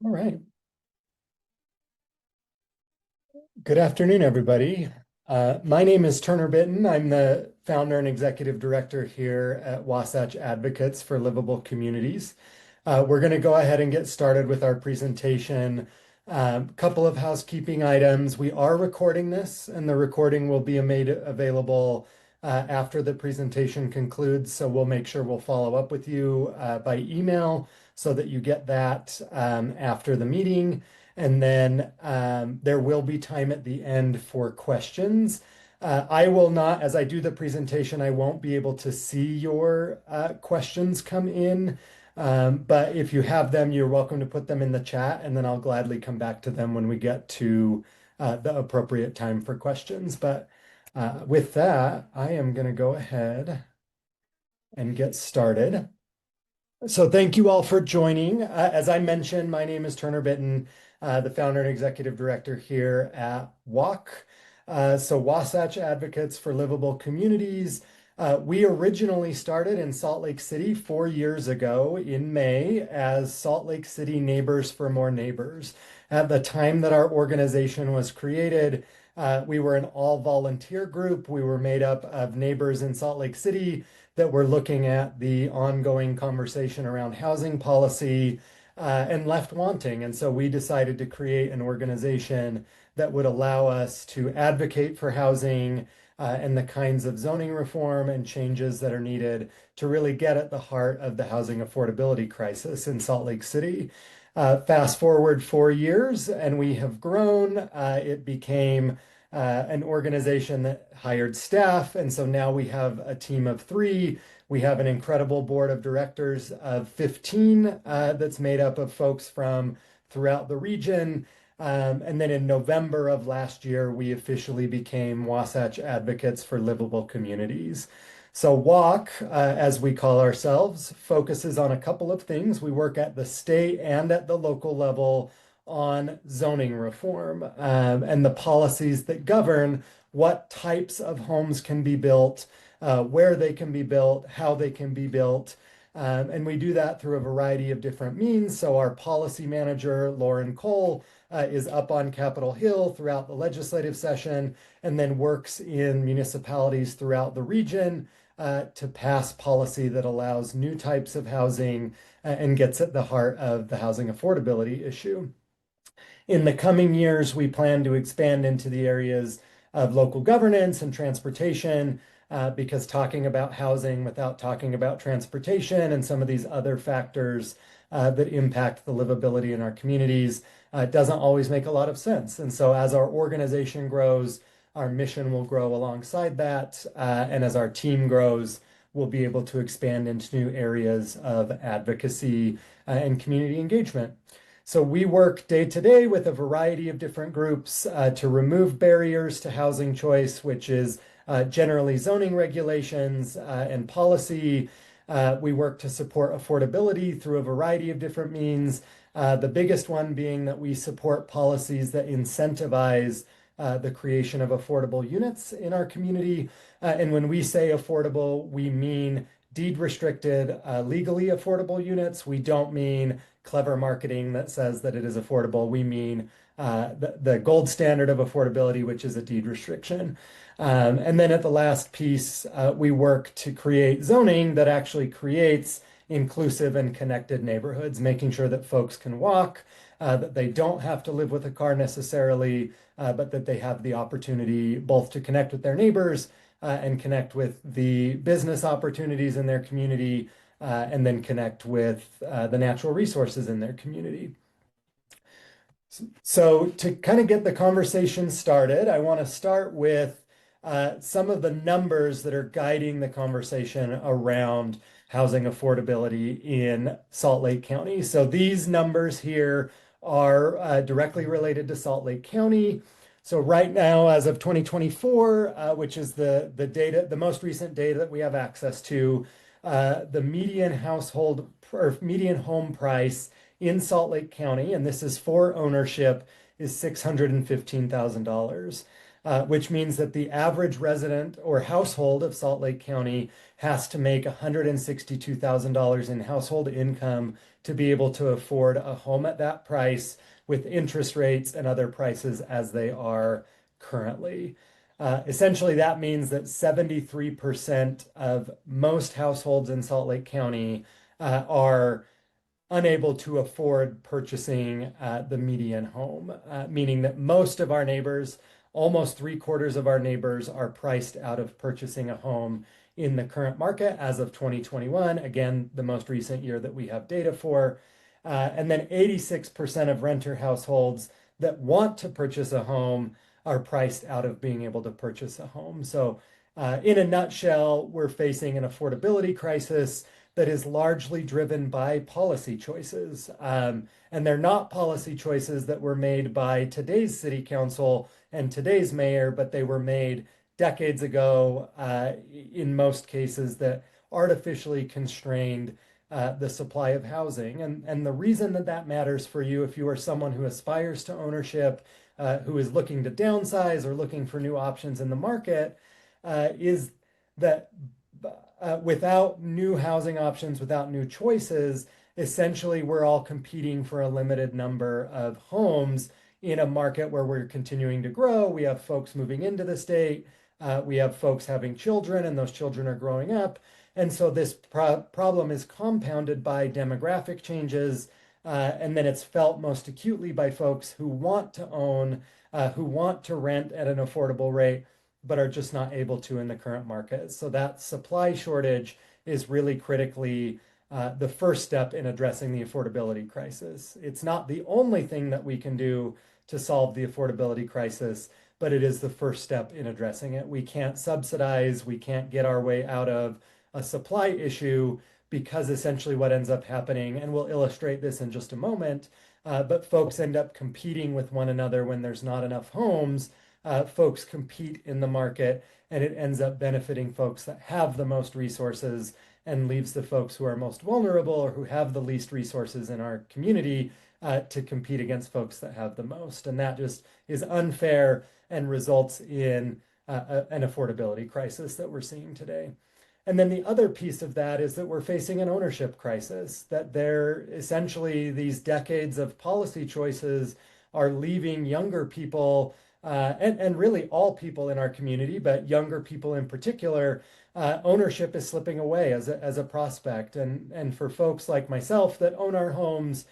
All right. Good afternoon, everybody. My name is Turner Bitton. I'm the founder and executive director here at Wasatch Advocates for Livable Communities. We're going to go ahead and get started with our presentation. Couple of housekeeping items. We are recording this, and the recording will be made available after the presentation concludes. So we'll make sure we'll follow up with you by email so that you get that after the meeting. And then there will be time at the end for questions. I will not, as I do the presentation, I won't be able to see your questions come in. But if you have them, you're welcome to put them in the chat, and then I'll gladly come back to them when we get to the appropriate time for questions. But with that, I am going to go ahead and get started. So thank you all for joining. As I mentioned, my name is Turner Bitton, the founder and executive director here at WALC. So Wasatch Advocates for Livable Communities. We originally started in Salt Lake City 4 years ago in May as Salt Lake City Neighbors for More Neighbors. At the time that our organization was created, we were an all volunteer group. We were made up of neighbors in Salt Lake City that we're looking at the ongoing conversation around housing policy and left wanting. And so we decided to create an organization that would allow us to advocate for housing and the kinds of zoning reform and changes that are needed to really get at the heart of the housing affordability crisis in Salt Lake City. Fast forward 4 years and we have grown. It became an organization that hired staff. And so now we have a team of 3. We have an incredible board of directors of 15 that's made up of folks from throughout the region. And then in November of last year, we officially became Wasatch Advocates for Livable Communities. So WALC, as we call ourselves, focuses on a couple of things. We work at the state and at the local level on zoning reform and the policies that govern what types of homes can be built, where they can be built, how they can be built. And we do that through a variety of different means. So our policy manager, Lauren Cole, is up on Capitol Hill throughout the legislative session and then works in municipalities throughout the region to pass policy that allows new types of housing and gets at the heart of the housing affordability issue. In the coming years, we plan to expand into the areas of local governance and transportation, because talking about housing without talking about transportation and some of these other factors that impact the livability in our communities doesn't always make a lot of sense. And so as our organization grows, our mission will grow alongside that. And as our team grows, we'll be able to expand into new areas of advocacy and community engagement. So we work day to day with a variety of different groups to remove barriers to housing choice, which is generally zoning regulations and policy. We work to support affordability through a variety of different means. The biggest one being that we support policies that incentivize the creation of affordable units in our community. And when we say affordable, we mean deed restricted, legally affordable units. We don't mean clever marketing that says that it is affordable. We mean the gold standard of affordability, which is a deed restriction. And then at the last piece, we work to create zoning that actually creates inclusive and connected neighborhoods, making sure that folks can walk, that they don't have to live with a car necessarily, but that they have the opportunity both to connect with their neighbors and connect with the business opportunities in their community, and then connect with the natural resources in their community. So to kind of get the conversation started, I want to start with some of the numbers that are guiding the conversation around housing affordability in Salt Lake County. So these numbers here are directly related to Salt Lake County. So right now, as of 2024, which is the data, the most recent data that we have access to, the median household or median home price in Salt Lake County, and this is for ownership, is $615,000. which means that the average resident or household of Salt Lake County has to make $162,000 in household income to be able to afford a home at that price with interest rates and other prices as they are currently. Essentially, that means that 73% of most households in Salt Lake County are unable to afford purchasing the median home, meaning that most of our neighbors, almost 3/4 of our neighbors, are priced out of purchasing a home in the current market as of 2021, again, the most recent year that we have data for. And then 86% of renter households that want to purchase a home are priced out of being able to purchase a home. So, in a nutshell, we're facing an affordability crisis that is largely driven by policy choices. And they're not policy choices that were made by today's city council and today's mayor, but they were made decades ago, in most cases, that artificially constrained the supply of housing. And the reason that that matters for you, if you are someone who aspires to ownership, who is looking to downsize or looking for new options in the market, is that without new housing options, without new choices, essentially we're all competing for a limited number of homes in a market where we're continuing to grow. We have folks moving into the state. We have folks having children, and those children are growing up. And so this problem is compounded by demographic changes. And then it's felt most acutely by folks who want to own, who want to rent at an affordable rate, but are just not able to in the current market. So that supply shortage is really critically the first step in addressing the affordability crisis. It's not the only thing that we can do to solve the affordability crisis, but it is the first step in addressing it. We can't subsidize, we can't get our way out of a supply issue, because essentially what ends up happening, and we'll illustrate this in just a moment, but folks end up competing with one another when there's not enough homes. Folks compete in the market, and it ends up benefiting folks that have the most resources and leaves the folks who are most vulnerable or who have the least resources in our community to compete against folks that have the most. And that just is unfair and results in an affordability crisis that we're seeing today. And then the other piece of that is that we're facing an ownership crisis, that there essentially these decades of policy choices are leaving younger people and really all people in our community, but younger people in particular, ownership is slipping away as a prospect. And for folks like myself that own our homes,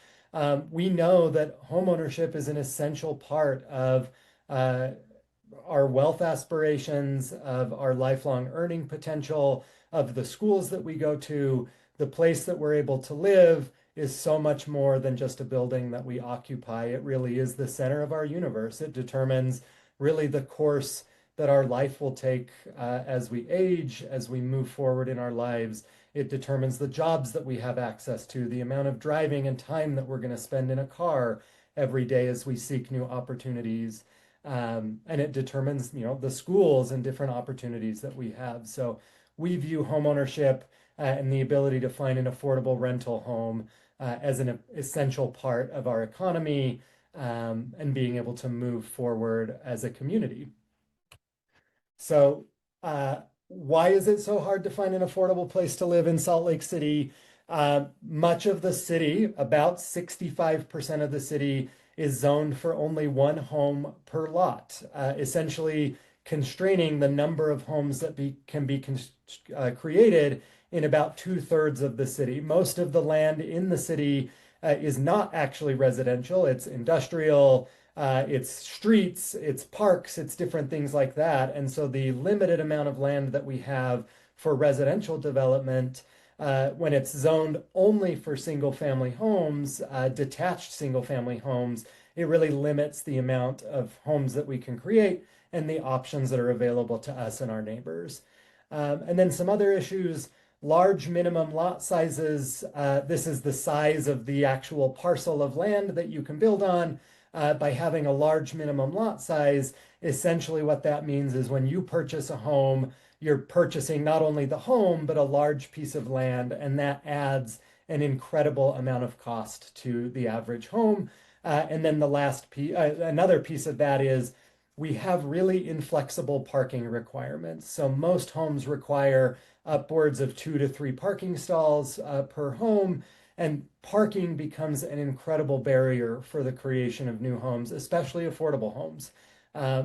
we know that homeownership is an essential part of our wealth aspirations, of our lifelong earning potential, of the schools that we go to. The place that we're able to live is so much more than just a building that we occupy. It really is the center of our universe. It determines really the course that our life will take as we age, as we move forward in our lives. It determines the jobs that we have access to, the amount of driving and time that we're going to spend in a car every day as we seek new opportunities. And it determines, the schools and different opportunities that we have. So we view homeownership and the ability to find an affordable rental home as an essential part of our economy and being able to move forward as a community. So why is it so hard to find an affordable place to live in Salt Lake City? Much of the city, about 65% of the city, is zoned for only one home per lot, essentially constraining the number of homes that can be created in about 2/3 of the city. Most of the land in the city is not actually residential. It's industrial, it's streets, it's parks, it's different things like that. And so the limited amount of land that we have for residential development, when it's zoned only for single family homes, detached single family homes, it really limits the amount of homes that we can create and the options that are available to us and our neighbors. And then some other issues: large minimum lot sizes. This is the size of the actual parcel of land that you can build on. By having a large minimum lot size, essentially what that means is when you purchase a home, you're purchasing not only the home, but a large piece of land, and that adds an incredible amount of cost to the average home. And then the last piece, another piece of that is we have really inflexible parking requirements. So most homes require upwards of 2 to 3 parking stalls per home, and parking becomes an incredible barrier for the creation of new homes, especially affordable homes.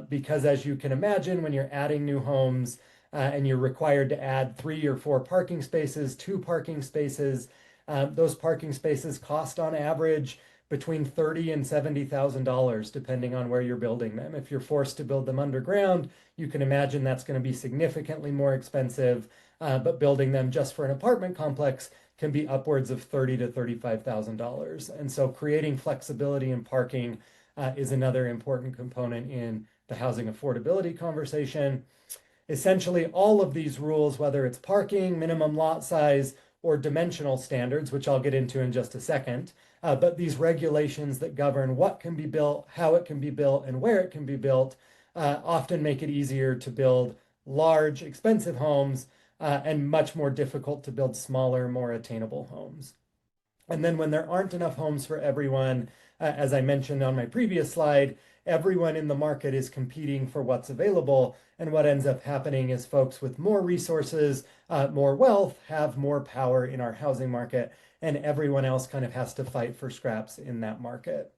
Because as you can imagine, when you're adding new homes and you're required to add 3 or 4 parking spaces, 2 parking spaces, those parking spaces cost on average between $30,000 and $70,000, depending on where you're building them. If you're forced to build them underground, you can imagine that's going to be significantly more expensive, but building them just for an apartment complex can be upwards of $30,000 to $35,000. And so creating flexibility in parking is another important component in the housing affordability conversation. Essentially, all of these rules, whether it's parking, minimum lot size, or dimensional standards, which I'll get into in just a second, but these regulations that govern what can be built, how it can be built, and where it can be built often make it easier to build large, expensive homes and much more difficult to build smaller, more attainable homes. And then when there aren't enough homes for everyone, as I mentioned on my previous slide, everyone in the market is competing for what's available. And what ends up happening is folks with more resources, more wealth, have more power in our housing market, and everyone else kind of has to fight for scraps in that market.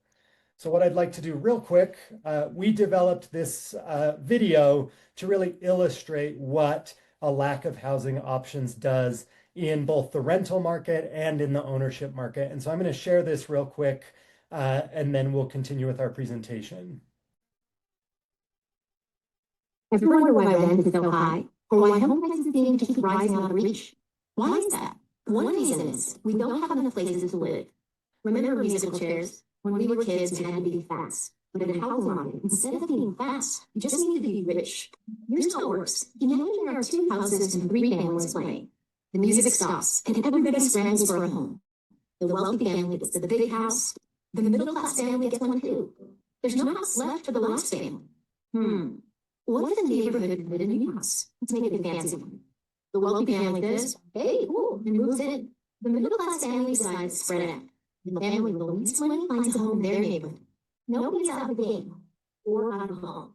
So what I'd like to do real quick, we developed this video to really illustrate what a lack of housing options does in both the rental market and in the ownership market. And so I'm going to share this real quick, and then we'll continue with our presentation. Ever wonder why rent is so high, or why home prices seem to keep rising out of reach? Why is that? One reason is we don't have enough places to live. Remember musical chairs? When we were kids, we had to be fast. But in the housing market, instead of being fast, you just need to be rich. Here's how it works. Imagine there are 2 houses and 3 families playing. The music stops, and everybody scrambles for a home. The wealthy family gets the big house. The middle-class family gets one too. There's no house left for the last family. What if the neighborhood needed a new house? Let's make it a fancy one. The wealthy family says, hey, cool, and moves in. The middle-class family decides to spread out. The family with the least money finds a home in their neighborhood. Nobody's out of the game or out of home.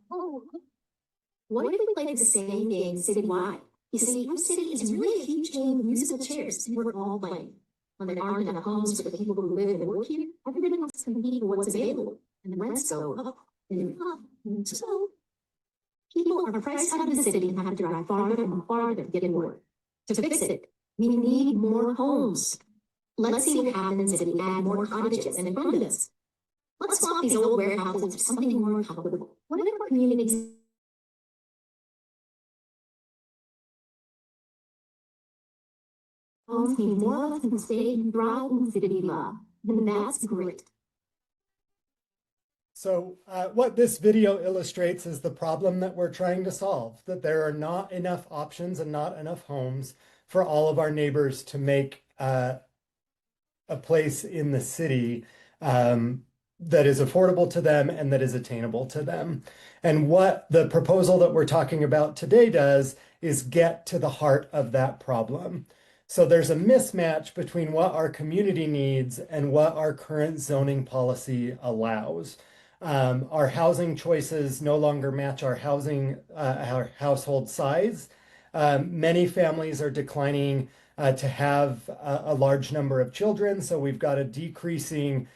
What if we played the same game citywide? You see, our city is really a huge game of musical chairs, and we're all playing. When there aren't enough homes for the people who live and work here, everybody wants to compete for what's available, and the rents go up and up, and so people are priced out of the city and have to drive farther and farther to get to work. To fix it, we need more homes. Let's see what happens if we add more cottages and condos. Let's swap these old warehouses for something more comfortable. What if our communities homes need more of us who stay and thrive in the city we love? Then that's great. So what this video illustrates is the problem that we're trying to solve, that there are not enough options and not enough homes for all of our neighbors to make a place in the city that is affordable to them and that is attainable to them. And what the proposal that we're talking about today does is get to the heart of that problem. So there's a mismatch between what our community needs and what our current zoning policy allows. Our housing choices no longer match our household size. Many families are declining to have a large number of children, so we've got a decreasing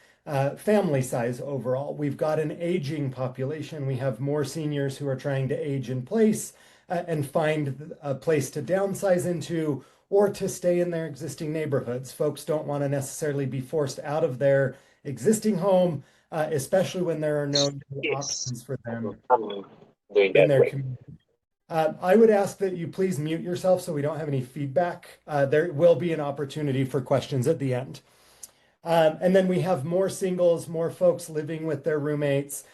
family size overall. We've got an aging population. We have more seniors who are trying to age in place and find a place to downsize into or to stay in their existing neighborhoods. Folks don't want to necessarily be forced out of their existing home, especially when there are no new options for them in their community. I would ask that you please mute yourself so we don't have any feedback. There will be an opportunity for questions at the end. And then we have more singles, more folks living with their roommates,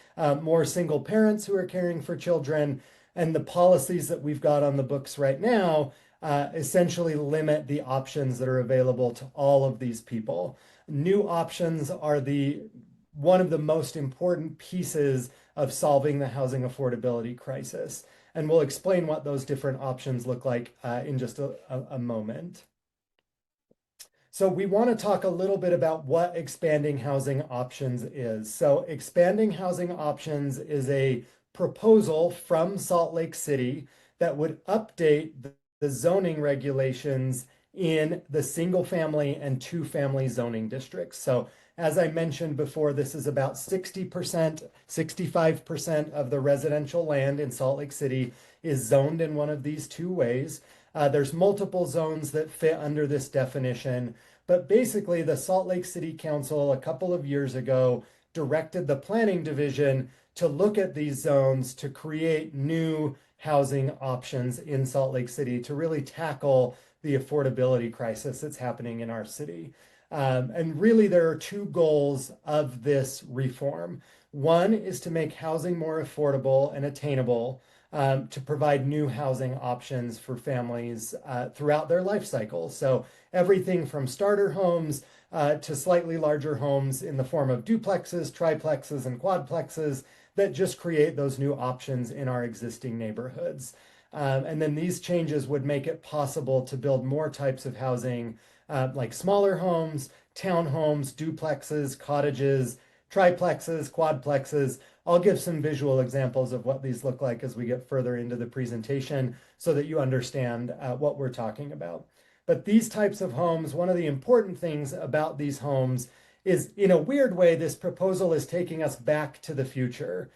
more single parents who are caring for children, and the policies that we've got on the books right now essentially limit the options that are available to all of these people. New options are one of the most important pieces of solving the housing affordability crisis. And we'll explain what those different options look like in just a moment. So we want to talk a little bit about what expanding housing options is. So expanding housing options is a proposal from Salt Lake City that would update the zoning regulations in the single family and two family zoning districts. So as I mentioned before, this is about 60%, 65% of the residential land in Salt Lake City is zoned in one of these two ways. There's multiple zones that fit under this definition, but basically the Salt Lake City Council a couple of years ago directed the planning division to look at these zones to create new housing options in Salt Lake City to really tackle the affordability crisis that's happening in our city. And really, there are two goals of this reform. One is to make housing more affordable and attainable, to provide new housing options for families throughout their life cycle. So everything from starter homes to slightly larger homes in the form of duplexes, triplexes, and quadplexes that just create those new options in our existing neighborhoods. And then these changes would make it possible to build more types of housing, like smaller homes, townhomes, duplexes, cottages, triplexes, quadplexes. I'll give some visual examples of what these look like as we get further into the presentation so that you understand what we're talking about. But these types of homes, one of the important things about these homes is, in a weird way, this proposal is taking us back to the future.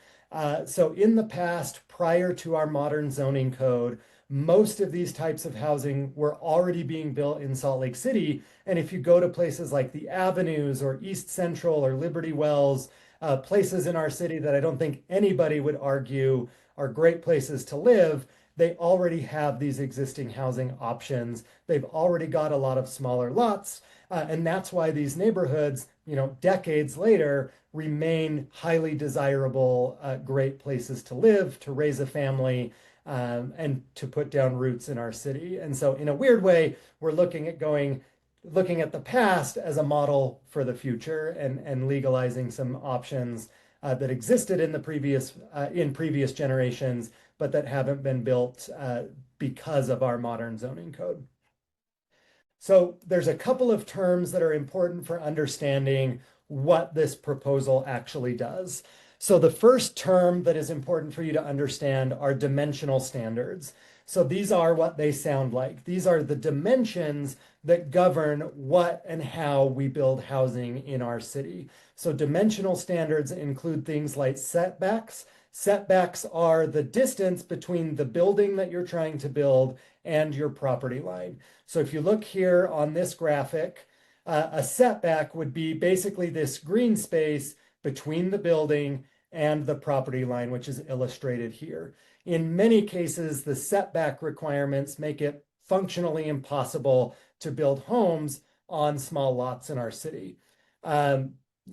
So in the past, prior to our modern zoning code, most of these types of housing were already being built in Salt Lake City. And if you go to places like the Avenues or East Central or Liberty Wells, places in our city that I don't think anybody would argue are great places to live, they already have these existing housing options. They've already got a lot of smaller lots. And that's why these neighborhoods, decades later, remain highly desirable, great places to live, to raise a family, and to put down roots in our city. And so in a weird way, we're looking at the past as a model for the future and legalizing some options that existed in previous generations, but that haven't been built because of our modern zoning code. So there's a couple of terms that are important for understanding what this proposal actually does. So the first term that is important for you to understand are dimensional standards. So these are what they sound like. These are the dimensions that govern what and how we build housing in our city. So dimensional standards include things like setbacks. Setbacks are the distance between the building that you're trying to build and your property line. So if you look here on this graphic, a setback would be basically this green space between the building and the property line, which is illustrated here. In many cases, the setback requirements make it functionally impossible to build homes on small lots in our city.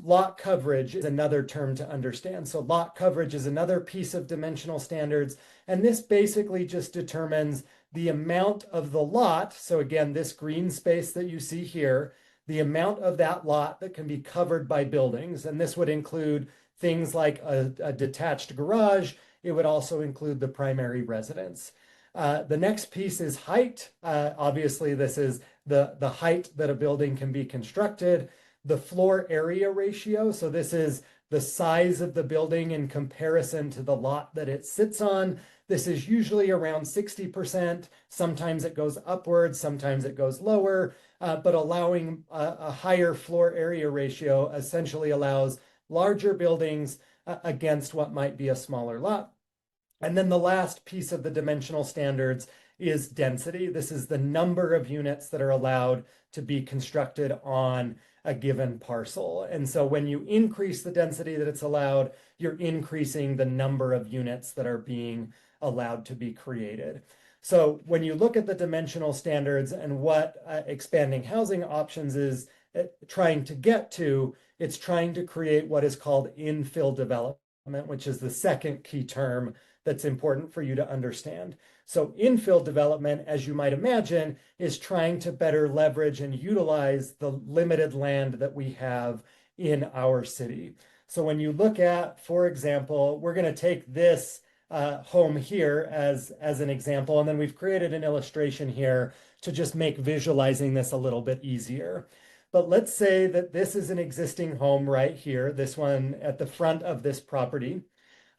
Lot coverage is another term to understand. So lot coverage is another piece of dimensional standards. And this basically just determines the amount of the lot. So again, this green space that you see here, the amount of that lot that can be covered by buildings. And this would include things like a detached garage. It would also include the primary residence. The next piece is height. Obviously, this is the height that a building can be constructed. The floor area ratio. So this is the size of the building in comparison to the lot that it sits on. This is usually around 60%. Sometimes it goes upwards, sometimes it goes lower, but allowing a higher floor area ratio essentially allows larger buildings against what might be a smaller lot. And then the last piece of the dimensional standards is density. This is the number of units that are allowed to be constructed on a given parcel. And so when you increase the density that it's allowed, you're increasing the number of units that are being allowed to be created. So when you look at the dimensional standards and what expanding housing options is trying to get to, it's trying to create what is called infill development, which is the second key term that's important for you to understand. So infill development, as you might imagine, is trying to better leverage and utilize the limited land that we have in our city. So when you look at, for example, we're going to take this home here as an example, and then we've created an illustration here to just make visualizing this a little bit easier. But let's say that this is an existing home right here, this one at the front of this property.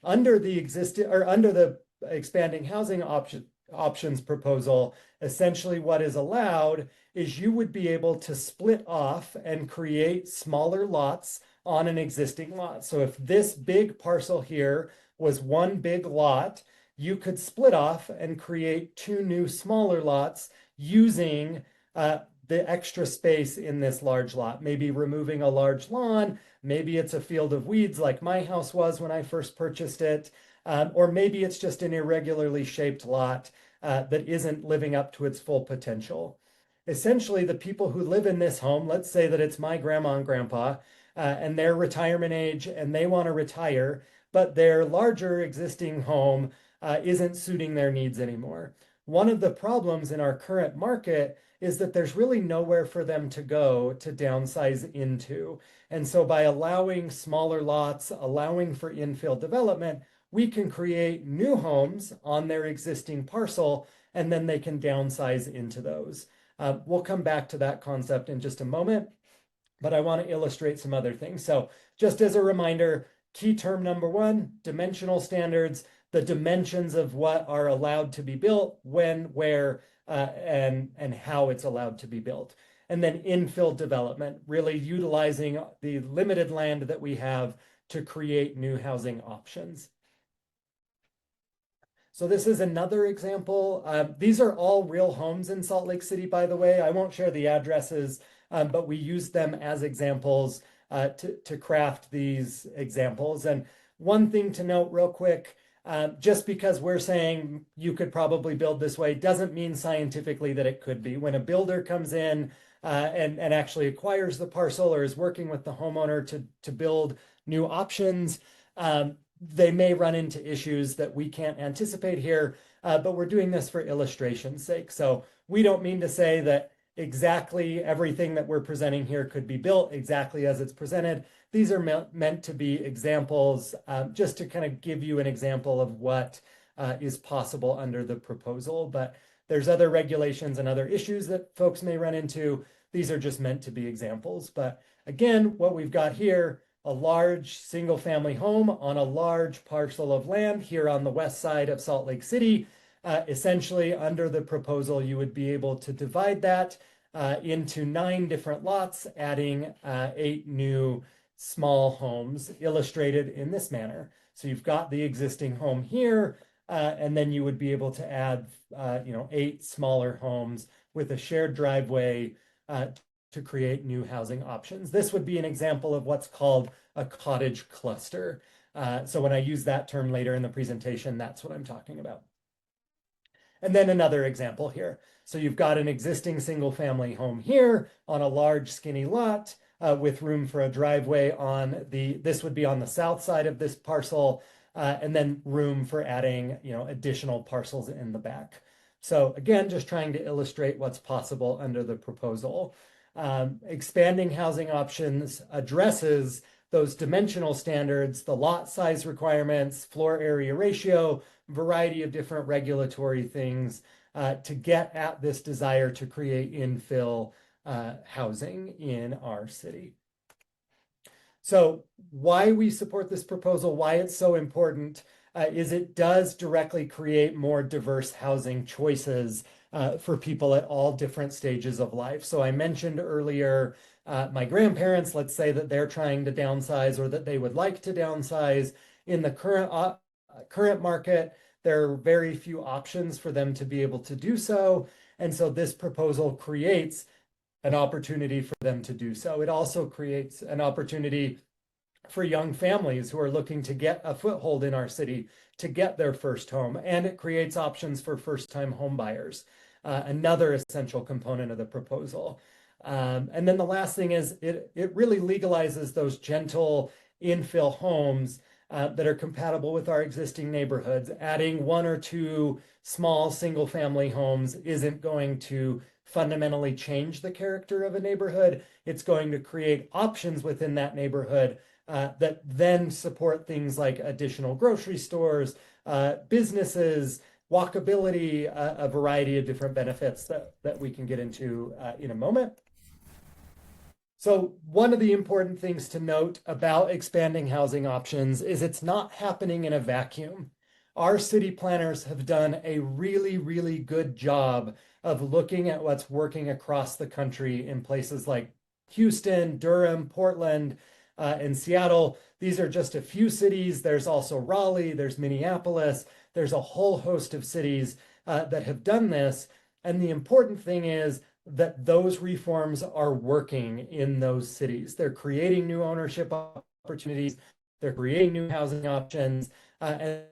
Under the existing or under the expanding housing options proposal, essentially what is allowed is you would be able to split off and create smaller lots on an existing lot. So if this big parcel here was one big lot, you could split off and create two new smaller lots using the extra space in this large lot, maybe removing a large lawn, maybe it's a field of weeds like my house was when I first purchased it, or maybe it's just an irregularly shaped lot that isn't living up to its full potential. Essentially, the people who live in this home, let's say that it's my grandma and grandpa, and they're retirement age and they want to retire, but their larger existing home isn't suiting their needs anymore. One of the problems in our current market is that there's really nowhere for them to go to downsize into. And so by allowing smaller lots, allowing for infill development, we can create new homes on their existing parcel, and then they can downsize into those. We'll come back to that concept in just a moment, but I want to illustrate some other things. So just as a reminder, key term number one, dimensional standards, the dimensions of what are allowed to be built, when, where, and how it's allowed to be built. And then infill development, really utilizing the limited land that we have to create new housing options. So this is another example. These are all real homes in Salt Lake City, by the way. I won't share the addresses, but we use them as examples to craft these examples. And one thing to note real quick, just because we're saying you could probably build this way doesn't mean scientifically that it could be. When a builder comes in and actually acquires the parcel or is working with the homeowner to build new options, they may run into issues that we can't anticipate here, but we're doing this for illustration's sake. So we don't mean to say that exactly everything that we're presenting here could be built exactly as it's presented. These are meant to be examples, just to kind of give you an example of what is possible under the proposal. But there's other regulations and other issues that folks may run into. These are just meant to be examples. But again, what we've got here, a large single family home on a large parcel of land here on the west side of Salt Lake City. Essentially, under the proposal, you would be able to divide that into 9 different lots, adding 8 new small homes illustrated in this manner. So you've got the existing home here, and then you would be able to add 8 smaller homes with a shared driveway to create new housing options. This would be an example of what's called a cottage cluster. So when I use that term later in the presentation, that's what I'm talking about. And then another example here. So you've got an existing single family home here on a large skinny lot with room for a driveway on this would be on the south side of this parcel, and then room for adding, additional parcels in the back. So again, just trying to illustrate what's possible under the proposal. Expanding housing options addresses those dimensional standards, the lot size requirements, floor area ratio, variety of different regulatory things to get at this desire to create infill housing in our city. So why we support this proposal, why it's so important, is it does directly create more diverse housing choices for people at all different stages of life. So I mentioned earlier, my grandparents, let's say that they're trying to downsize or that they would like to downsize. In the current market, there are very few options for them to be able to do so. And so this proposal creates an opportunity for them to do so. It also creates an opportunity for young families who are looking to get a foothold in our city to get their first home. And it creates options for first-time home buyers, another essential component of the proposal. And then the last thing is it really legalizes those gentle infill homes that are compatible with our existing neighborhoods. Adding 1 or 2 small single family homes isn't going to fundamentally change the character of a neighborhood. It's going to create options within that neighborhood that then support things like additional grocery stores, businesses, walkability, a variety of different benefits that we can get into in a moment. So one of the important things to note about expanding housing options is it's not happening in a vacuum. Our city planners have done a really, really good job of looking at what's working across the country in places like Houston, Durham, Portland, and Seattle. These are just a few cities. There's also Raleigh, there's Minneapolis, there's a whole host of cities that have done this. And the important thing is that those reforms are working in those cities. They're creating new ownership opportunities, they're creating new housing options, and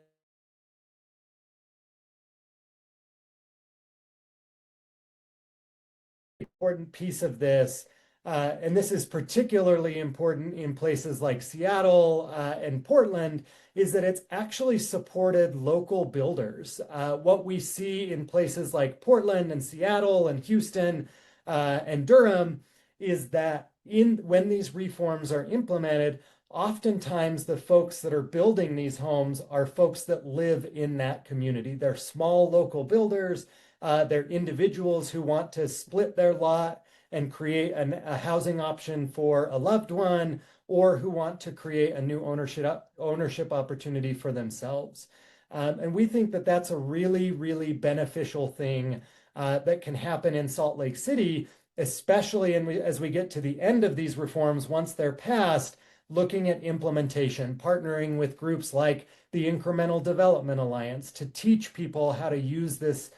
important piece of this, and this is particularly important in places like Seattle and Portland, is that it's actually supported local builders. What we see in places like Portland and Seattle and Houston and Durham is that when these reforms are implemented, oftentimes the folks that are building these homes are folks that live in that community. They're small local builders. They're individuals who want to split their lot and create a housing option for a loved one, or who want to create a new ownership opportunity for themselves. And we think that that's a really, really beneficial thing that can happen in Salt Lake City, especially as we get to the end of these reforms, once they're passed, looking at implementation, partnering with groups like the Incremental Development Alliance to teach people how to use this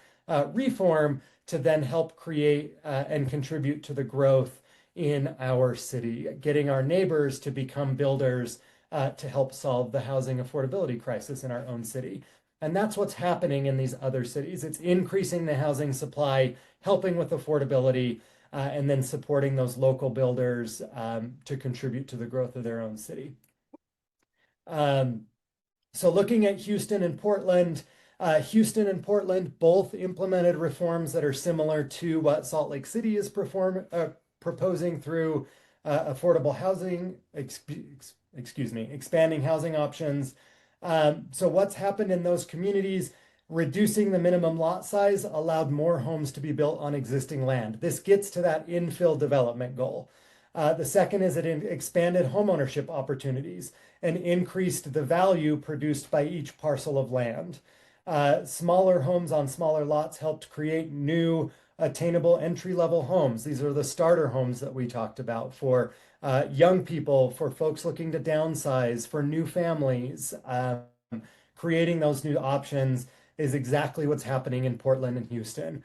reform to then help create and contribute to the growth in our city, getting our neighbors to become builders to help solve the housing affordability crisis in our own city. And that's what's happening in these other cities. It's increasing the housing supply, helping with affordability, and then supporting those local builders to contribute to the growth of their own city. So looking at Houston and Portland, both implemented reforms that are similar to what Salt Lake City is proposing through affordable housing, expanding housing options. So what's happened in those communities? Reducing the minimum lot size allowed more homes to be built on existing land. This gets to that infill development goal. The second is it expanded homeownership opportunities and increased the value produced by each parcel of land. Smaller homes on smaller lots helped create new attainable entry-level homes. These are the starter homes that we talked about for young people, for folks looking to downsize, for new families. Creating those new options is exactly what's happening in Portland and Houston.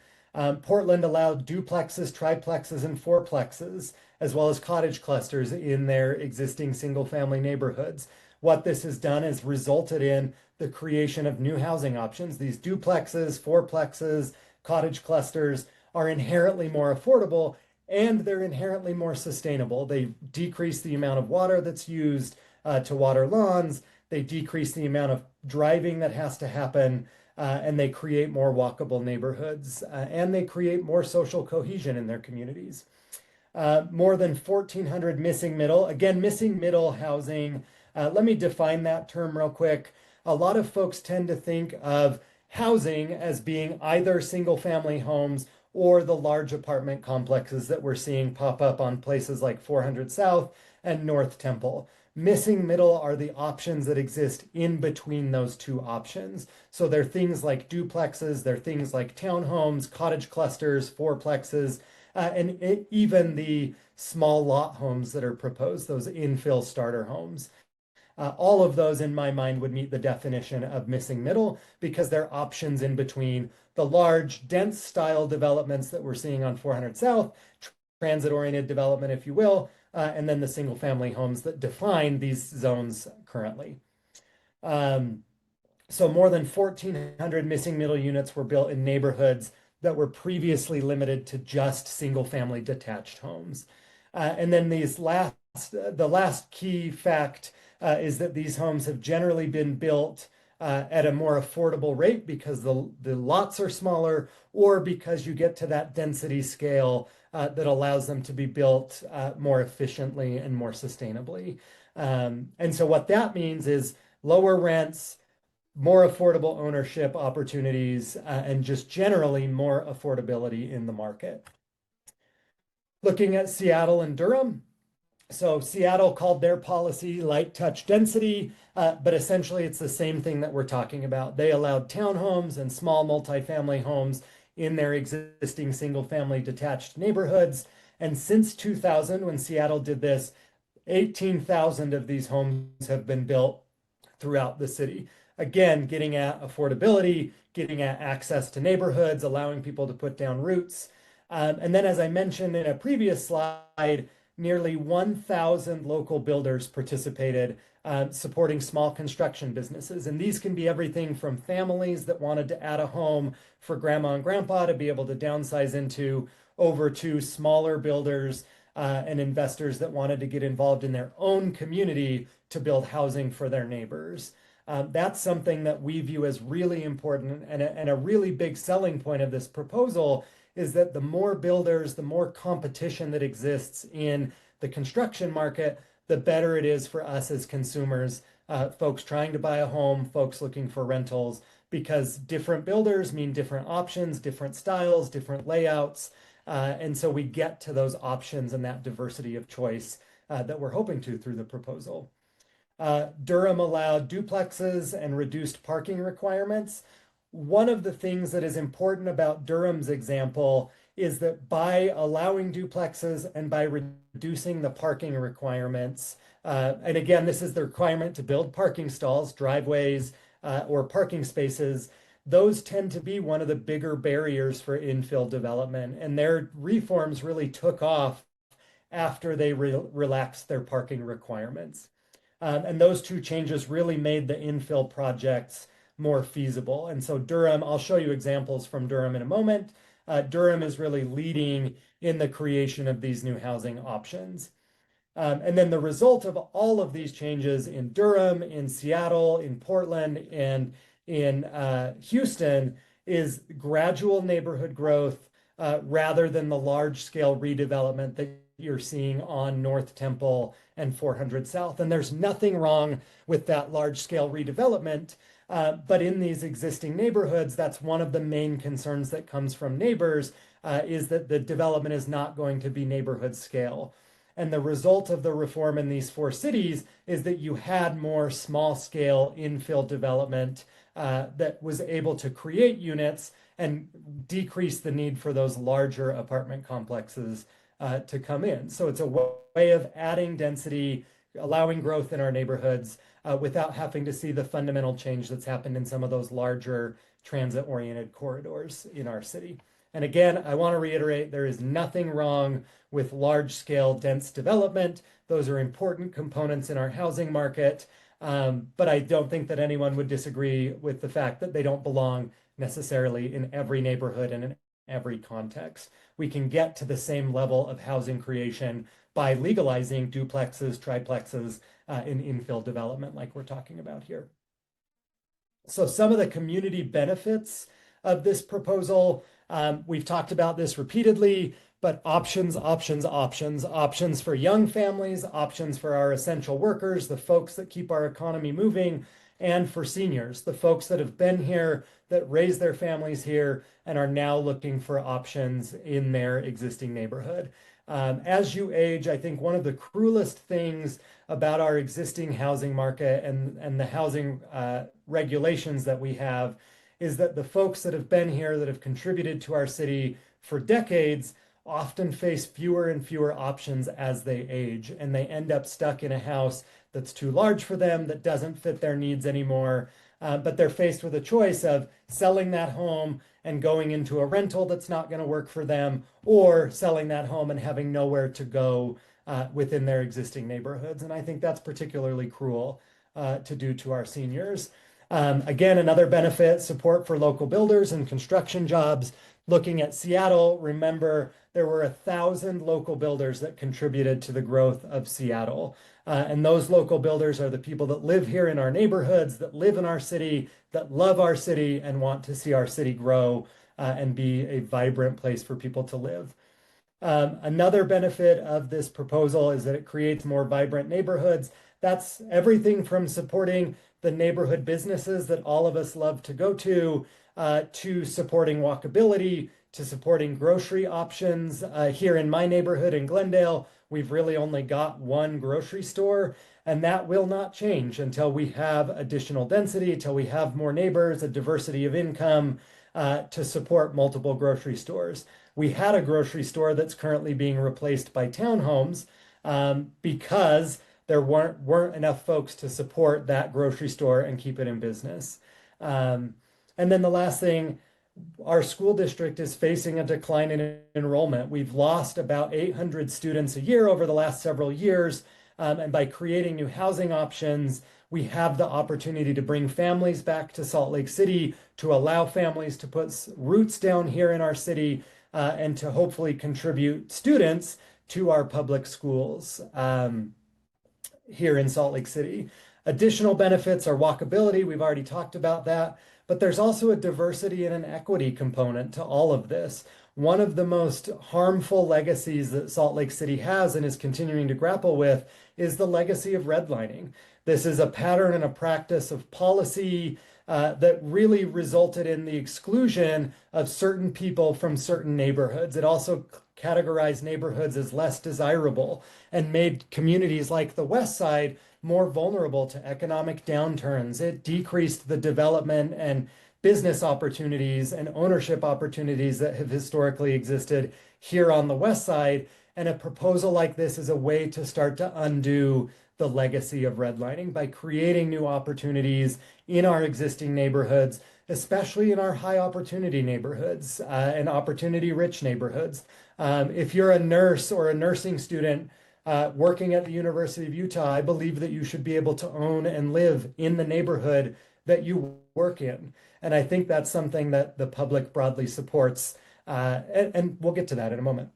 Portland allowed duplexes, triplexes, and fourplexes, as well as cottage clusters in their existing single-family neighborhoods. What this has done is resulted in the creation of new housing options. These duplexes, fourplexes, cottage clusters are inherently more affordable, and they're inherently more sustainable. They decrease the amount of water that's used to water lawns. They decrease the amount of driving that has to happen, and they create more walkable neighborhoods, and they create more social cohesion in their communities. More than 1,400 missing middle. Again, missing middle housing. Let me define that term real quick. A lot of folks tend to think of housing as being either single family homes or the large apartment complexes that we're seeing pop up on places like 400 South and North Temple. Missing middle are the options that exist in between those two options. So they're things like duplexes, they're things like townhomes, cottage clusters, fourplexes, and even the small lot homes that are proposed, those infill starter homes. All of those, in my mind, would meet the definition of missing middle because they're options in between the large, dense style developments that we're seeing on 400 South, transit-oriented development, if you will, and then the single family homes that define these zones currently. So more than 1,400 missing middle units were built in neighborhoods that were previously limited to just single family detached homes. And then the last key fact is that these homes have generally been built at a more affordable rate because the lots are smaller, or because you get to that density scale that allows them to be built more efficiently and more sustainably. And so what that means is lower rents, more affordable ownership opportunities, and just generally more affordability in the market. Looking at Seattle and Durham, So Seattle called their policy light touch density, but essentially it's the same thing that we're talking about. They allowed townhomes and small multifamily homes in their existing single family detached neighborhoods. And since 2000, when Seattle did this, 18,000 of these homes have been built throughout the city. Again, getting at affordability, getting at access to neighborhoods, allowing people to put down roots. And then, as I mentioned in a previous slide, nearly 1,000 local builders participated, supporting small construction businesses. And these can be everything from families that wanted to add a home for grandma and grandpa to be able to downsize into, over to smaller builders and investors that wanted to get involved in their own community to build housing for their neighbors. That's something that we view as really important, and a really big selling point of this proposal is that the more builders, the more competition that exists in the construction market, the better it is for us as consumers, folks trying to buy a home, folks looking for rentals, because different builders mean different options, different styles, different layouts. And so we get to those options and that diversity of choice that we're hoping to through the proposal. Durham allowed duplexes and reduced parking requirements. One of the things that is important about Durham's example is that by allowing duplexes and by reducing the parking requirements, and again, this is the requirement to build parking stalls, driveways, or parking spaces. Those tend to be one of the bigger barriers for infill development, and their reforms really took off after they relaxed their parking requirements. And those two changes really made the infill projects more feasible. And so Durham, I'll show you examples from Durham in a moment. Durham is really leading in the creation of these new housing options. And then the result of all of these changes in Durham, in Seattle, in Portland, and in Houston is gradual neighborhood growth rather than the large scale redevelopment that you're seeing on North Temple and 400 South. And there's nothing wrong with that large scale redevelopment. But in these existing neighborhoods, that's one of the main concerns that comes from neighbors is that the development is not going to be neighborhood scale. And the result of the reform in these four cities is that you had more small scale infill development that was able to create units and decrease the need for those larger apartment complexes to come in. So it's a way of adding density, allowing growth in our neighborhoods without having to see the fundamental change that's happened in some of those larger transit-oriented corridors in our city. And again, I want to reiterate, there is nothing wrong with large-scale dense development. Those are important components in our housing market. But I don't think that anyone would disagree with the fact that they don't belong necessarily in every neighborhood and in every context. We can get to the same level of housing creation by legalizing duplexes, triplexes in infill development like we're talking about here. So some of the community benefits of this proposal, we've talked about this repeatedly, but options, options, options, options for young families, options for our essential workers, the folks that keep our economy moving, and for seniors, the folks that have been here, that raise their families here, and are now looking for options in their existing neighborhood. As you age, I think one of the cruelest things about our existing housing market and the housing regulations that we have is that the folks that have been here, that have contributed to our city for decades, often face fewer and fewer options as they age, and they end up stuck in a house that's too large for them, that doesn't fit their needs anymore. But they're faced with a choice of selling that home and going into a rental that's not going to work for them, or selling that home and having nowhere to go within their existing neighborhoods. And I think that's particularly cruel to do to our seniors. Again, another benefit, support for local builders and construction jobs. Looking at Seattle, remember there were 1,000 local builders that contributed to the growth of Seattle. And those local builders are the people that live here in our neighborhoods, that live in our city, that love our city and want to see our city grow and be a vibrant place for people to live. Another benefit of this proposal is that it creates more vibrant neighborhoods. That's everything from supporting the neighborhood businesses that all of us love to go to supporting walkability, to supporting grocery options. Here in my neighborhood in Glendale, we've really only got one grocery store, and that will not change until we have additional density, until we have more neighbors, a diversity of income to support multiple grocery stores. We had a grocery store that's currently being replaced by townhomes because there weren't enough folks to support that grocery store and keep it in business. Um, and then the last thing, our school district is facing a decline in enrollment. We've lost about 800 students a year over the last several years. And by creating new housing options, we have the opportunity to bring families back to Salt Lake City, to allow families to put roots down here in our city, and to hopefully contribute students to our public schools here in Salt Lake City. Additional benefits are walkability. We've already talked about that, but there's also a diversity and an equity component to all of this. One of the most harmful legacies that Salt Lake City has and is continuing to grapple with is the legacy of redlining. This is a pattern and a practice of policy that really resulted in the exclusion of certain people from certain neighborhoods. It also categorized neighborhoods as less desirable and made communities like the West Side more vulnerable to economic downturns. It decreased the development and business opportunities and ownership opportunities that have historically existed here on the West Side. And a proposal like this is a way to start to undo the legacy of redlining by creating new opportunities in our existing neighborhoods, especially in our high opportunity neighborhoods and opportunity rich neighborhoods. If you're a nurse or a nursing student working at the University of Utah, I believe that you should be able to own and live in the neighborhood that you work in. And I think that's something that the public broadly supports. And we'll get to that in a moment.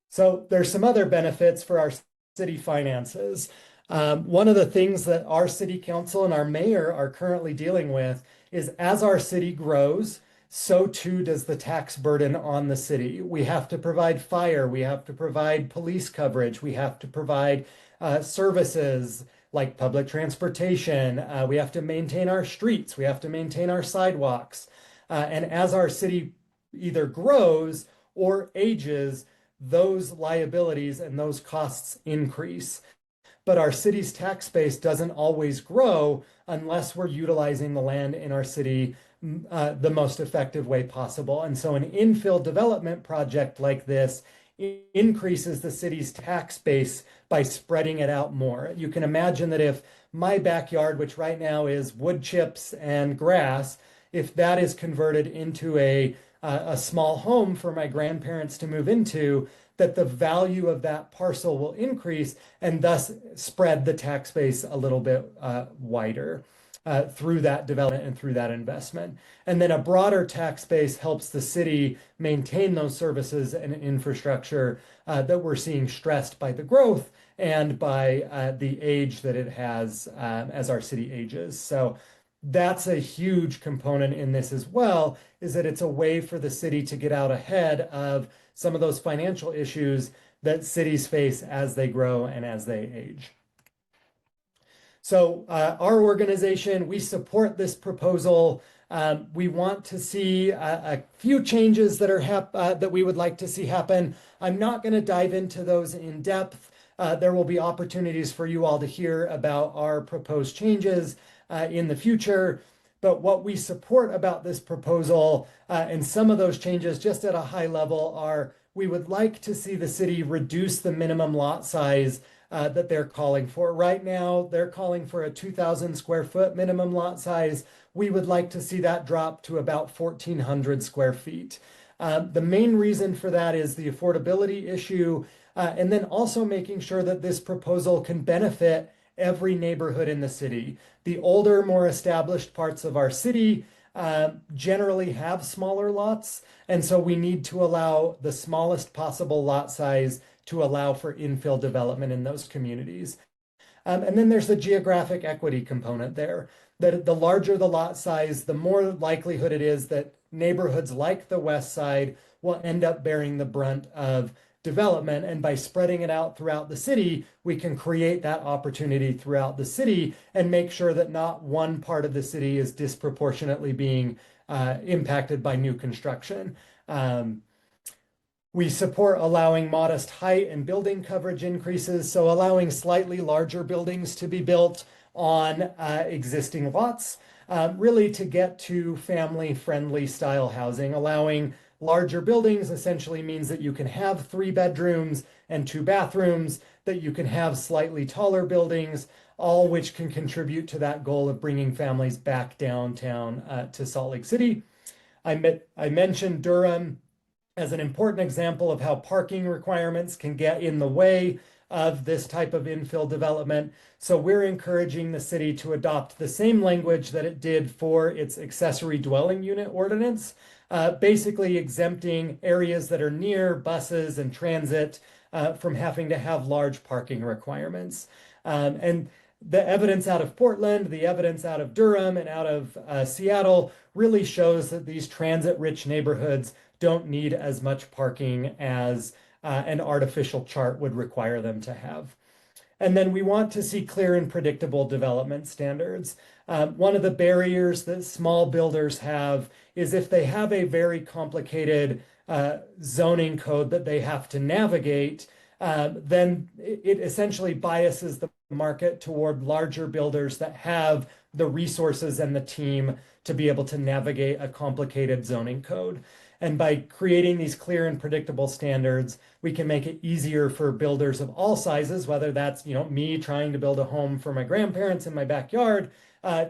So there's some other benefits for our city finances. One of the things that our city council and our mayor are currently dealing with is as our city grows, so too does the tax burden on the city. We have to provide fire, we have to provide police coverage, we have to provide services like public transportation, we have to maintain our streets, we have to maintain our sidewalks. And as our city either grows or ages, those liabilities and those costs increase. But our city's tax base doesn't always grow unless we're utilizing the land in our city the most effective way possible. And so an infill development project like this increases the city's tax base by spreading it out more. You can imagine that if my backyard, which right now is wood chips and grass, if that is converted into a small home for my grandparents to move into, that the value of that parcel will increase and thus spread the tax base a little bit wider through that development and through that investment. And then a broader tax base helps the city maintain those services and infrastructure that we're seeing stressed by the growth and by the age that it has as our city ages. So that's a huge component in this as well, is that it's a way for the city to get out ahead of some of those financial issues that cities face as they grow and as they age. So our organization, we support this proposal. We want to see a few changes that are that we would like to see happen. I'm not going to dive into those in depth. There will be opportunities for you all to hear about our proposed changes in the future. But what we support about this proposal and some of those changes just at a high level are we would like to see the city reduce the minimum lot size that they're calling for. Right now, they're calling for a 2,000 square foot minimum lot size. We would like to see that drop to about 1,400 square feet. The main reason for that is the affordability issue, and then also making sure that this proposal can benefit every neighborhood in the city. The older, more established parts of our city generally have smaller lots, and so we need to allow the smallest possible lot size to allow for infill development in those communities. And then there's the geographic equity component there, that the larger the lot size, the more likelihood it is that neighborhoods like the West Side will end up bearing the brunt of development. And by spreading it out throughout the city, we can create that opportunity throughout the city and make sure that not one part of the city is disproportionately being impacted by new construction. We support allowing modest height and building coverage increases, so allowing slightly larger buildings to be built on existing lots, really to get to family-friendly style housing. Allowing larger buildings essentially means that you can have 3 bedrooms and 2 bathrooms, that you can have slightly taller buildings, all which can contribute to that goal of bringing families back downtown to Salt Lake City. I mentioned Durham as an important example of how parking requirements can get in the way of this type of infill development. So we're encouraging the city to adopt the same language that it did for its accessory dwelling unit ordinance, basically exempting areas that are near buses and transit from having to have large parking requirements. And the evidence out of Portland, the evidence out of Durham and out of Seattle really shows that these transit-rich neighborhoods don't need as much parking as an artificial chart would require them to have. And then we want to see clear and predictable development standards. One of the barriers that small builders have is if they have a very complicated zoning code that they have to navigate, then it essentially biases the market toward larger builders that have the resources and the team to be able to navigate a complicated zoning code. And by creating these clear and predictable standards, we can make it easier for builders of all sizes, whether that's, me trying to build a home for my grandparents in my backyard,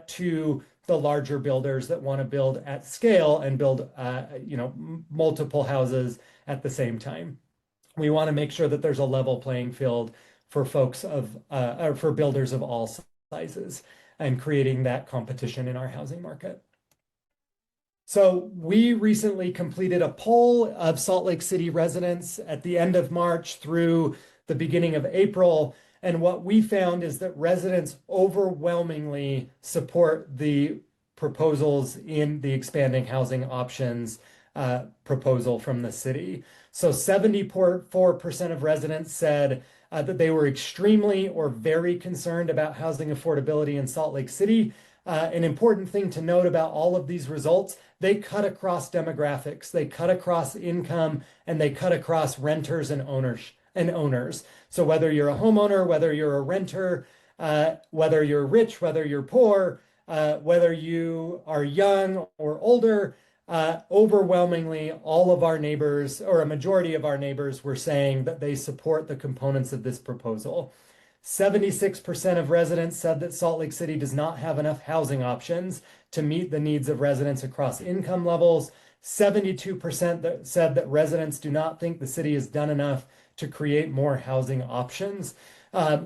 to the larger builders that want to build at scale and build, multiple houses at the same time. We want to make sure that there's a level playing field for or for builders of all sizes, and creating that competition in our housing market. So we recently completed a poll of Salt Lake City residents at the end of March through the beginning of April. And what we found is that residents overwhelmingly support the proposals in the expanding housing options proposal from the city. So 74% of residents said that they were extremely or very concerned about housing affordability in Salt Lake City. An important thing to note about all of these results, they cut across demographics, they cut across income, and they cut across renters and owners. So whether you're a homeowner, whether you're a renter, whether you're rich, whether you're poor, whether you are young or older, overwhelmingly all of our neighbors, or a majority of our neighbors, were saying that they support the components of this proposal. 76% of residents said that Salt Lake City does not have enough housing options to meet the needs of residents across income levels. 72% said that residents do not think the city has done enough to create more housing options.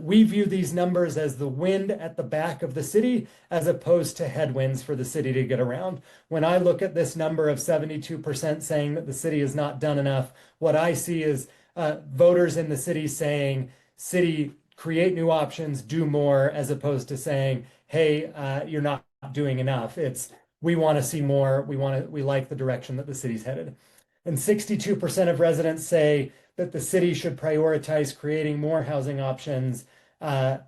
We view these numbers as the wind at the back of the city, as opposed to headwinds for the city to get around. When I look at this number of 72% saying that the city has not done enough, what I see is voters in the city saying, city, create new options, do more, as opposed to saying, hey, you're not doing enough. It's, we want to see more. We like the direction that the city's headed. And 62% of residents say that the city should prioritize creating more housing options as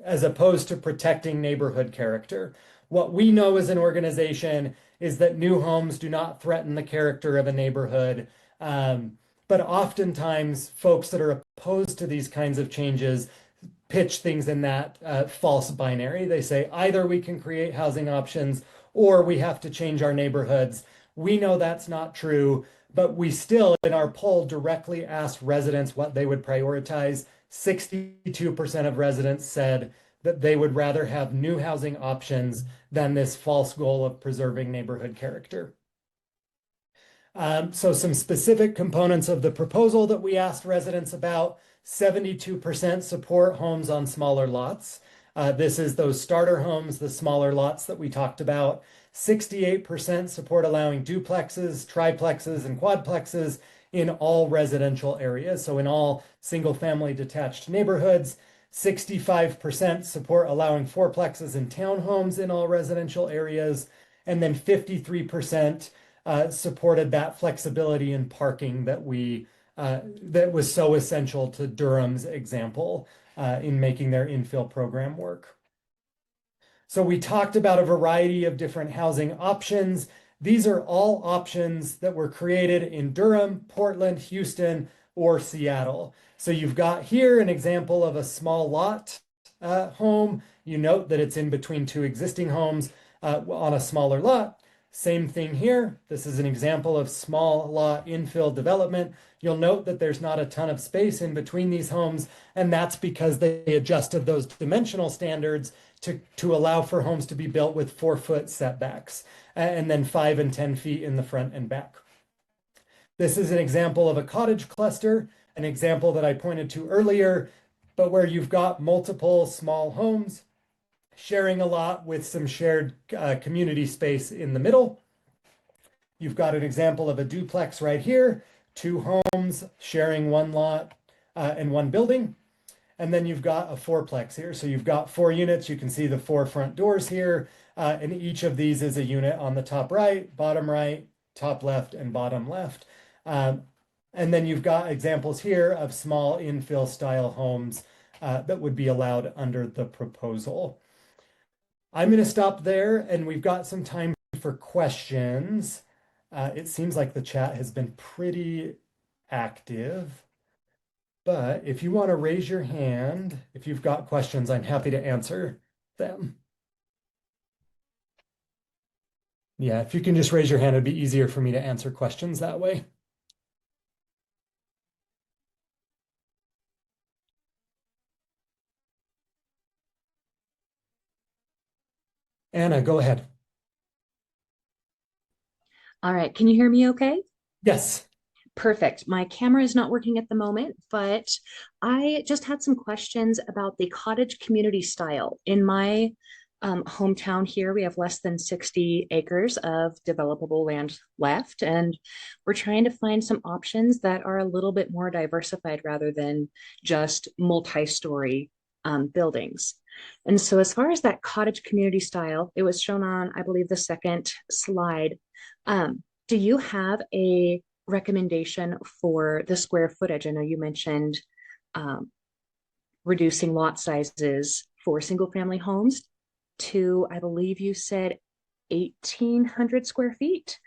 opposed to protecting neighborhood character. What we know as an organization is that new homes do not threaten the character of a neighborhood. But oftentimes, folks that are opposed to these kinds of changes pitch things in that false binary. They say either we can create housing options or we have to change our neighborhoods. We know that's not true, but we still, in our poll, directly asked residents what they would prioritize. 62% of residents said that they would rather have new housing options than this false goal of preserving neighborhood character. So some specific components of the proposal that we asked residents about: 72% support homes on smaller lots. This is those starter homes, the smaller lots that we talked about. 68% support allowing duplexes, triplexes, and quadplexes in all residential areas, so in all single-family detached neighborhoods. 65% support allowing fourplexes and townhomes in all residential areas. And then 53% supported that flexibility in parking that that was so essential to Durham's example in making their infill program work. So we talked about a variety of different housing options. These are all options that were created in Durham, Portland, Houston, or Seattle. So you've got here an example of a small lot home. You note that it's in between two existing homes on a smaller lot. Same thing here. This is an example of small lot infill development. You'll note that there's not a ton of space in between these homes, and that's because they adjusted those dimensional standards to allow for homes to be built with 4-foot setbacks, and then 5 and 10 feet in the front and back. This is an example of a cottage cluster, an example that I pointed to earlier, but where you've got multiple small homes sharing a lot with some shared community space in the middle. You've got an example of a duplex right here, 2 homes sharing 1 lot and 1 building. And then you've got a 4-plex here. So you've got 4 units. You can see the 4 front doors here. And each of these is a unit on the top right, top left, and bottom left. And then you've got examples here of small infill style homes that would be allowed under the proposal. I'm going to stop there, and we've got some time for questions. It seems like the chat has been pretty active. But if you want to raise your hand, if you've got questions, I'm happy to answer them. Yeah, if you can just raise your hand, it'd be easier for me to answer questions that way. Anna, go ahead. All right, can you hear me okay? Yes. Perfect. My camera is not working at the moment, but I just had some questions about the cottage community style. In my hometown here, we have less than 60 acres of developable land left, and we're trying to find some options that are a little bit more diversified rather than just multi-story buildings. And so as far as that cottage community style, it was shown on, I believe, the second slide. Do you have a recommendation for the square footage? I know you mentioned reducing lot sizes for single family homes to, I believe you said 1,800 square feet.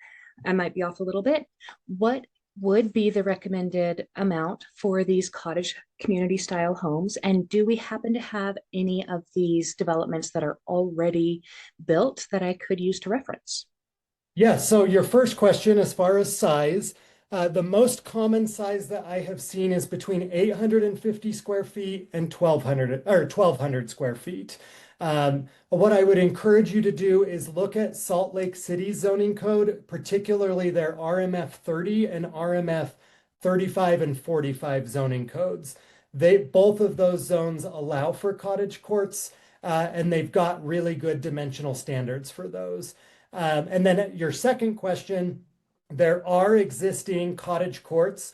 I might be off a little bit. What would be the recommended amount for these cottage community style homes? And do we happen to have any of these developments that are already built that I could use to reference? Yeah, so your first question, as far as size, the most common size that I have seen is between 850 square feet and 1,200 square feet. What I would encourage you to do is look at Salt Lake City's zoning code, particularly their RMF 30 and RMF 35 and 45 zoning codes. Both of those zones allow for cottage courts, and they've got really good dimensional standards for those. And then your second question, there are existing cottage courts.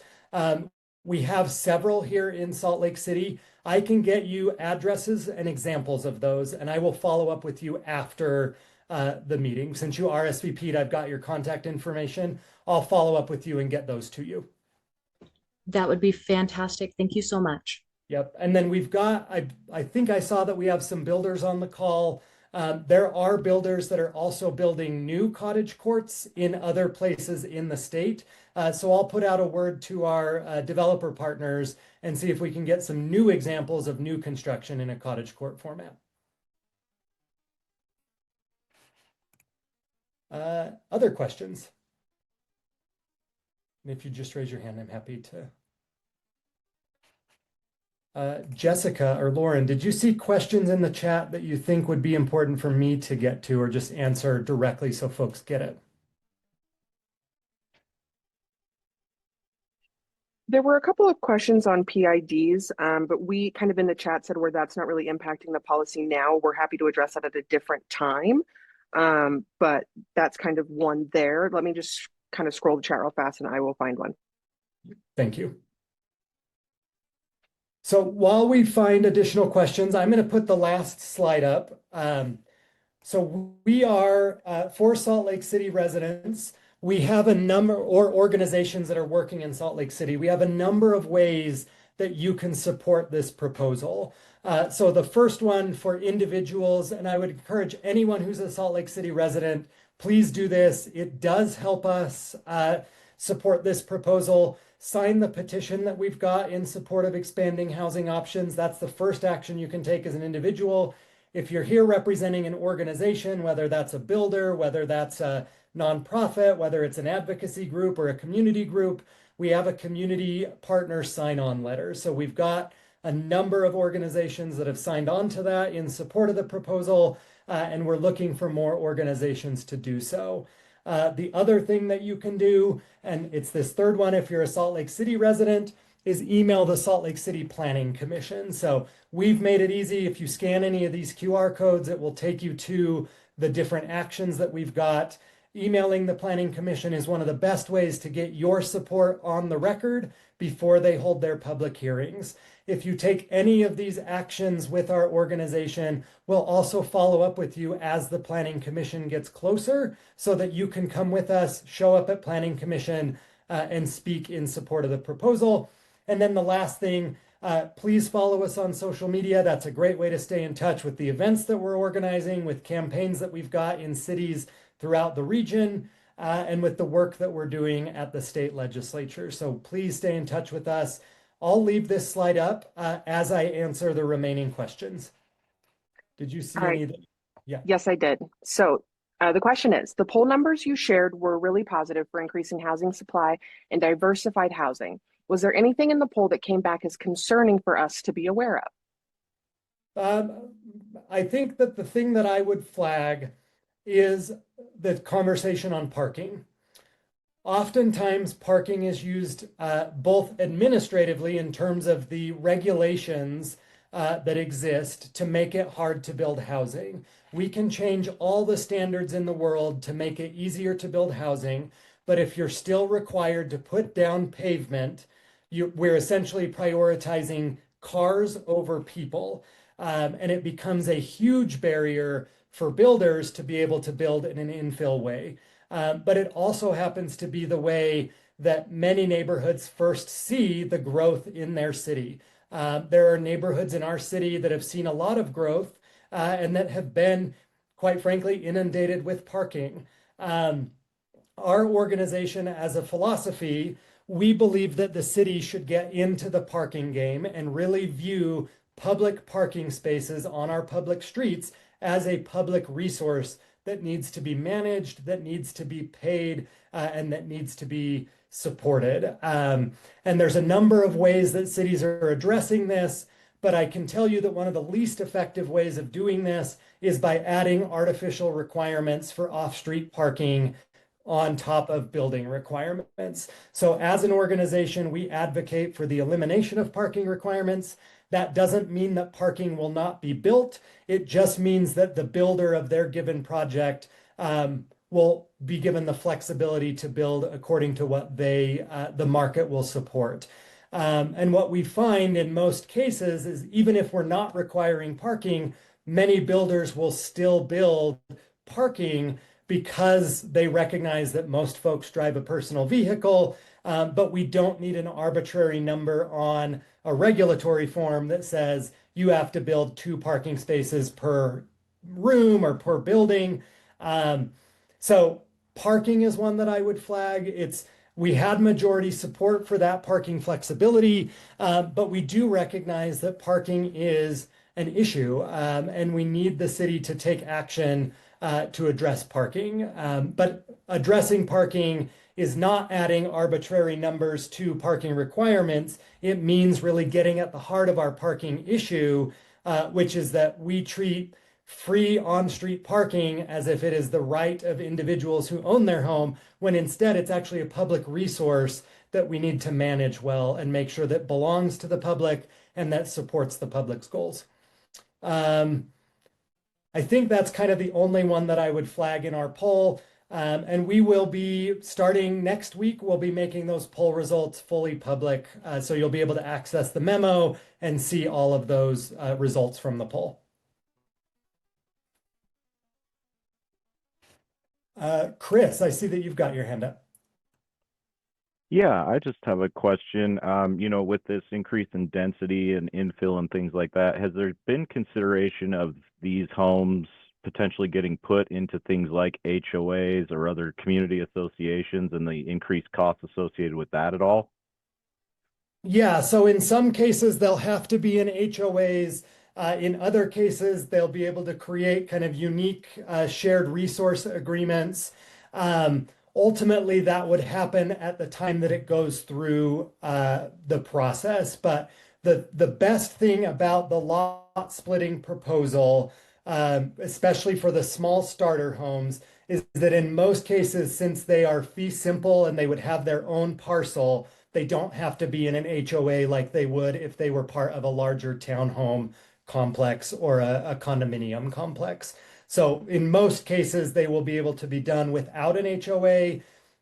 We have several here in Salt Lake City. I can get you addresses and examples of those, and I will follow up with you after the meeting. Since you RSVP'd, I've got your contact information. I'll follow up with you and get those to you. That would be fantastic. Thank you so much. Yep. And then we've got, I think I saw that we have some builders on the call. There are builders that are also building new cottage courts in other places in the state. So I'll put out a word to our developer partners and see if we can get some new examples of new construction in a cottage court format. Other questions? And if you just raise your hand, I'm happy to. Jessica or Lauren, did you see questions in the chat that you think would be important for me to get to, or just answer directly so folks get it? There were a couple of questions on PIDs, but we kind of in the chat said where that's not really impacting the policy now. We're happy to address that at a different time, but that's kind of one there. Let me just kind of scroll the chat real fast and I will find one. Thank you. So while we find additional questions, I'm going to put the last slide up. So we are, for Salt Lake City residents, we have a number, or organizations that are working in Salt Lake City, we have a number of ways that you can support this proposal. So the first one for individuals, and I would encourage anyone who's a Salt Lake City resident, please do this. It does help us support this proposal. Sign the petition that we've got in support of expanding housing options. That's the first action you can take as an individual. If you're here representing an organization, whether that's a builder, whether that's a nonprofit, whether it's an advocacy group or a community group, we have a community partner sign-on letter. So we've got a number of organizations that have signed on to that in support of the proposal, and we're looking for more organizations to do so. The other thing that you can do, and it's this third one if you're a Salt Lake City resident, is email the Salt Lake City Planning Commission. So we've made it easy. If you scan any of these QR codes, it will take you to the different actions that we've got. Emailing the Planning Commission is one of the best ways to get your support on the record before they hold their public hearings. If you take any of these actions with our organization, we'll also follow up with you as the Planning Commission gets closer so that you can come with us, show up at Planning Commission, and speak in support of the proposal. And then the last thing, please follow us on social media. That's a great way to stay in touch with the events that we're organizing, with campaigns that we've got in cities throughout the region, and with the work that we're doing at the state legislature. So please stay in touch with us. I'll leave this slide up as I answer the remaining questions. Did you see any of them? Yeah. Yes, I did. So the question is, the poll numbers you shared were really positive for increasing housing supply and diversified housing. Was there anything in the poll that came back as concerning for us to be aware of? I think that the thing that I would flag is the conversation on parking. Oftentimes, parking is used both administratively in terms of the regulations that exist to make it hard to build housing. We can change all the standards in the world to make it easier to build housing, but if you're still required to put down pavement, we're essentially prioritizing cars over people. And it becomes a huge barrier for builders to be able to build in an infill way. But it also happens to be the way that many neighborhoods first see the growth in their city. There are neighborhoods in our city that have seen a lot of growth and that have been, quite frankly, inundated with parking. Our organization, as a philosophy, we believe that the city should get into the parking game and really view public parking spaces on our public streets as a public resource that needs to be managed, that needs to be paid, and that needs to be supported. And there's a number of ways that cities are addressing this, but I can tell you that one of the least effective ways of doing this is by adding artificial requirements for off-street parking on top of building requirements. So as an organization, we advocate for the elimination of parking requirements. That doesn't mean that parking will not be built. It just means that the builder of their given project will be given the flexibility to build according to what the market will support. And what we find in most cases is even if we're not requiring parking, many builders will still build parking because they recognize that most folks drive a personal vehicle, but we don't need an arbitrary number on a regulatory form that says you have to build 2 parking spaces per room or per building. So parking is one that I would flag. We had majority support for that parking flexibility, but we do recognize that parking is an issue, and we need the city to take action to address parking. But addressing parking is not adding arbitrary numbers to parking requirements. It means really getting at the heart of our parking issue, which is that we treat free on-street parking as if it is the right of individuals who own their home, when instead it's actually a public resource that we need to manage well and make sure that belongs to the public and that supports the public's goals. I think that's kind of the only one that I would flag in our poll. And we will be, starting next week, we'll be making those poll results fully public. So you'll be able to access the memo and see all of those results from the poll. Chris, I see that you've got your hand up. Yeah, I just have a question. With this increase in density and infill and things like that, has there been consideration of these homes potentially getting put into things like HOAs or other community associations and the increased costs associated with that at all? Yeah, so in some cases, they'll have to be in HOAs. In other cases, they'll be able to create kind of unique shared resource agreements. Ultimately, that would happen at the time that it goes through the process. But the best thing about the lot splitting proposal, especially for the small starter homes, is that in most cases, since they are fee simple and they would have their own parcel, they don't have to be in an HOA like they would if they were part of a larger townhome complex or a condominium complex. So in most cases, they will be able to be done without an HOA.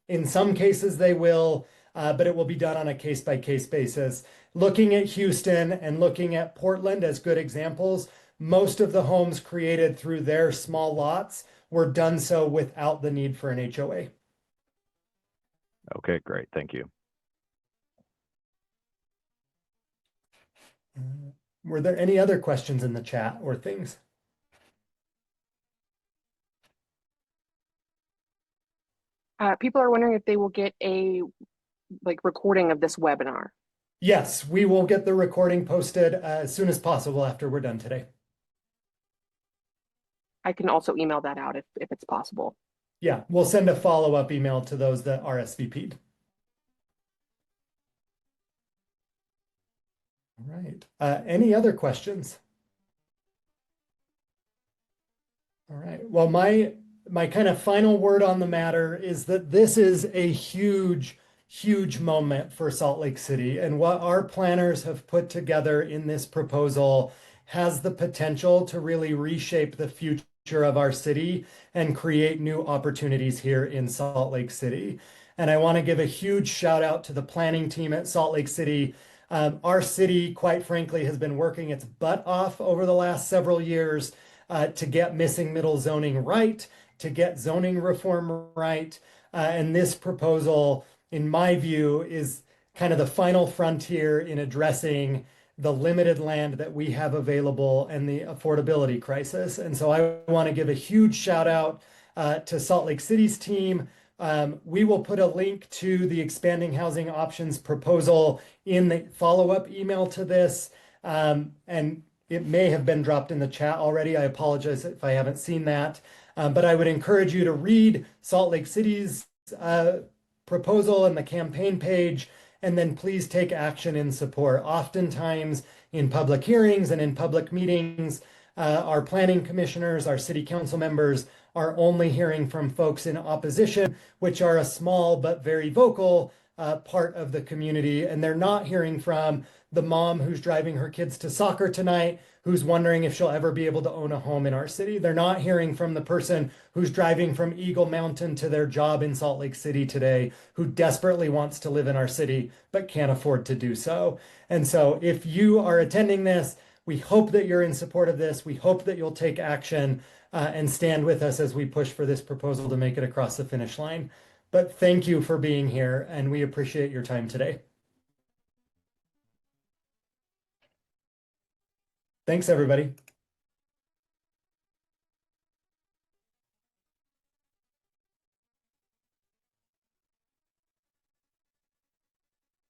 In some cases, they will, but it will be done on a case-by-case basis. Looking at Houston and looking at Portland as good examples, most of the homes created through their small lots were done so without the need for an HOA. Okay, great. Thank you. Were there any other questions in the chat or things? People are wondering if they will get a recording of this webinar. Yes, we will get the recording posted as soon as possible after we're done today. I can also email that out if it's possible. Yeah, we'll send a follow-up email to those that RSVP'd. All right. Any other questions? All right. Well, my kind of final word on the matter is that this is a huge, huge moment for Salt Lake City. And what our planners have put together in this proposal has the potential to really reshape the future of our city and create new opportunities here in Salt Lake City. And I want to give a huge shout out to the planning team at Salt Lake City. Our city, quite frankly, has been working its butt off over the last several years to get missing middle zoning right, to get zoning reform right. And this proposal, in my view, is kind of the final frontier in addressing the limited land that we have available and the affordability crisis. And so I want to give a huge shout out to Salt Lake City's team. We will put a link to the expanding housing options proposal in the follow-up email to this. And it may have been dropped in the chat already. I apologize if I haven't seen that. But I would encourage you to read Salt Lake City's proposal and the campaign page, and then please take action in support. Oftentimes in public hearings and in public meetings, our planning commissioners, our city council members are only hearing from folks in opposition, which are a small but very vocal part of the community. And they're not hearing from the mom who's driving her kids to soccer tonight, who's wondering if she'll ever be able to own a home in our city. They're not hearing from the person who's driving from Eagle Mountain to their job in Salt Lake City today, who desperately wants to live in our city, but can't afford to do so. And so if you are attending this, we hope that you're in support of this. We hope that you'll take action and stand with us as we push for this proposal to make it across the finish line. But thank you for being here, and we appreciate your time today. Thanks, everybody.